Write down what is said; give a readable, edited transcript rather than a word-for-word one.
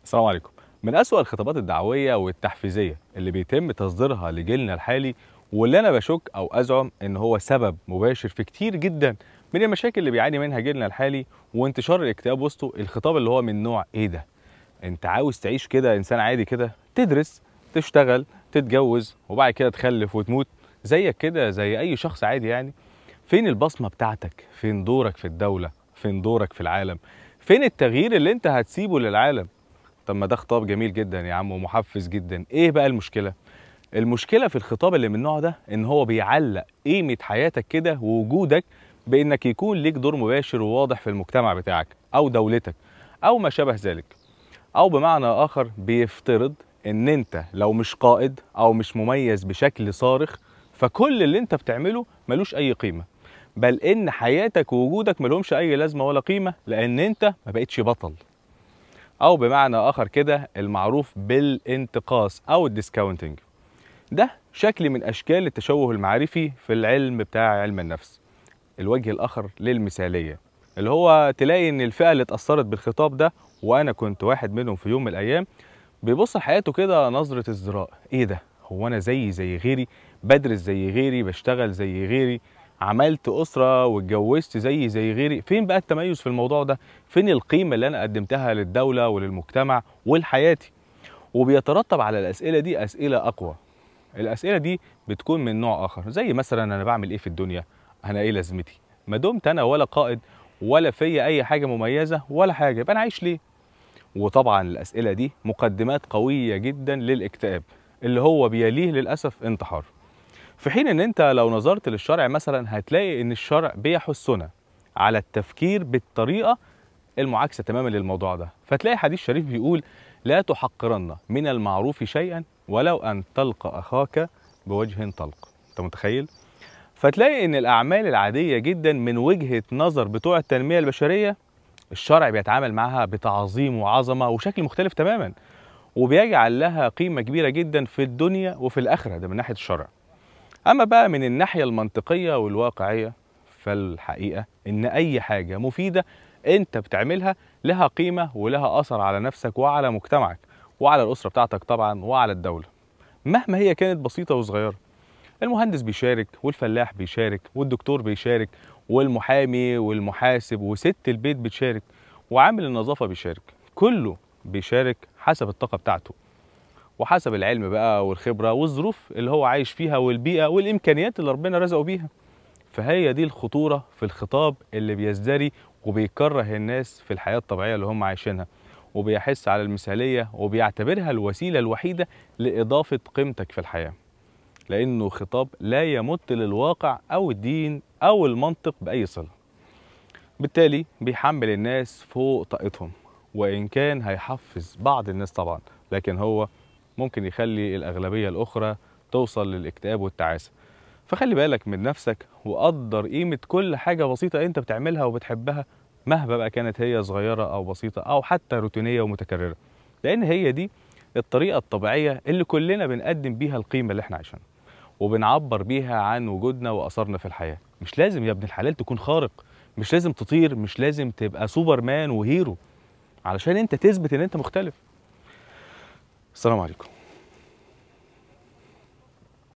السلام عليكم. من أسوأ الخطابات الدعوية والتحفيزية اللي بيتم تصديرها لجيلنا الحالي، واللي أنا بشك أو أزعم إن هو سبب مباشر في كتير جدا من المشاكل اللي بيعاني منها جيلنا الحالي وانتشار الاكتئاب وسطه، الخطاب اللي هو من نوع إيه ده؟ أنت عاوز تعيش كده إنسان عادي كده، تدرس، تشتغل، تتجوز، وبعد كده تخلف وتموت زيك كده زي أي شخص عادي يعني. فين البصمة بتاعتك؟ فين دورك في الدولة؟ فين دورك في العالم؟ فين التغيير اللي أنت هتسيبه للعالم؟ طب ما ده خطاب جميل جدا يا عم ومحفز جدا، ايه بقى المشكلة؟ المشكلة في الخطاب اللي من النوع ده ان هو بيعلق قيمة حياتك كده ووجودك بانك يكون ليك دور مباشر وواضح في المجتمع بتاعك او دولتك او ما شابه ذلك، او بمعنى اخر بيفترض ان انت لو مش قائد او مش مميز بشكل صارخ فكل اللي انت بتعمله ملوش اي قيمة، بل ان حياتك ووجودك ملهمش اي لازمة ولا قيمة لان انت ما بقتش بطل، او بمعنى اخر كده المعروف بالانتقاص او الديسكاونتنج. ده شكل من اشكال التشوه المعرفي في العلم بتاع علم النفس. الوجه الاخر للمثاليه، اللي هو تلاقي ان الفئه اللي اتاثرت بالخطاب ده، وانا كنت واحد منهم في يوم من الايام، بيبص لحياته كده نظره ازدراء. ايه ده؟ هو انا زي غيري؟ بدرس زي غيري، بشتغل زي غيري، عملت اسره واتجوزت زي غيري؟ فين بقى التميز في الموضوع ده؟ فين القيمه اللي انا قدمتها للدوله وللمجتمع ولحياتي؟ وبيترتب على الاسئله دي اسئله اقوى. الاسئله دي بتكون من نوع اخر، زي مثلا انا بعمل ايه في الدنيا؟ انا ايه لازمتي؟ ما دمت انا ولا قائد ولا فيا اي حاجه مميزه ولا حاجه، يبقى انا عايش ليه؟ وطبعا الاسئله دي مقدمات قويه جدا للاكتئاب، اللي هو بيليه للاسف انتحار. في حين ان انت لو نظرت للشرع مثلا هتلاقي ان الشرع بيحثنا على التفكير بالطريقه المعاكسه تماما للموضوع ده. فتلاقي حديث شريف بيقول: لا تحقرن من المعروف شيئا ولو ان تلقى اخاك بوجه طلق. انت متخيل؟ فتلاقي ان الاعمال العاديه جدا من وجهه نظر بتوع التنميه البشريه، الشرع بيتعامل معها بتعظيم وعظمه وشكل مختلف تماما، وبيجعل لها قيمه كبيره جدا في الدنيا وفي الاخره. ده من ناحيه الشرع. اما بقى من الناحيه المنطقيه والواقعيه، فالحقيقه ان اي حاجه مفيده انت بتعملها لها قيمه ولها اثر على نفسك وعلى مجتمعك وعلى الاسره بتاعتك طبعا وعلى الدوله، مهما هي كانت بسيطه وصغيره. المهندس بيشارك، والفلاح بيشارك، والدكتور بيشارك، والمحامي والمحاسب وست البيت بتشارك، وعامل النظافه بيشارك. كله بيشارك حسب الطاقه بتاعته وحسب العلم بقى والخبره والظروف اللي هو عايش فيها والبيئه والامكانيات اللي ربنا رزقه بيها. فهي دي الخطورة في الخطاب اللي بيزدري وبيكره الناس في الحياة الطبيعية اللي هم عايشينها، وبيحس على المثالية وبيعتبرها الوسيلة الوحيدة لإضافة قيمتك في الحياة، لأنه خطاب لا يمت للواقع أو الدين أو المنطق بأي صلة. بالتالي بيحمل الناس فوق طاقتهم، وإن كان هيحفز بعض الناس طبعا، لكن هو ممكن يخلي الأغلبية الأخرى توصل للاكتئاب والتعاسة. فخلي بالك من نفسك وقدر قيمة كل حاجة بسيطة انت بتعملها وبتحبها، مهما بقى كانت هي صغيرة او بسيطة او حتى روتينية ومتكررة، لان هي دي الطريقة الطبيعية اللي كلنا بنقدم بيها القيمة اللي احنا عايشينها وبنعبر بيها عن وجودنا واثرنا في الحياة. مش لازم يا ابن الحلال تكون خارق، مش لازم تطير، مش لازم تبقى سوبر مان وهيرو علشان انت تثبت ان انت مختلف. السلام عليكم.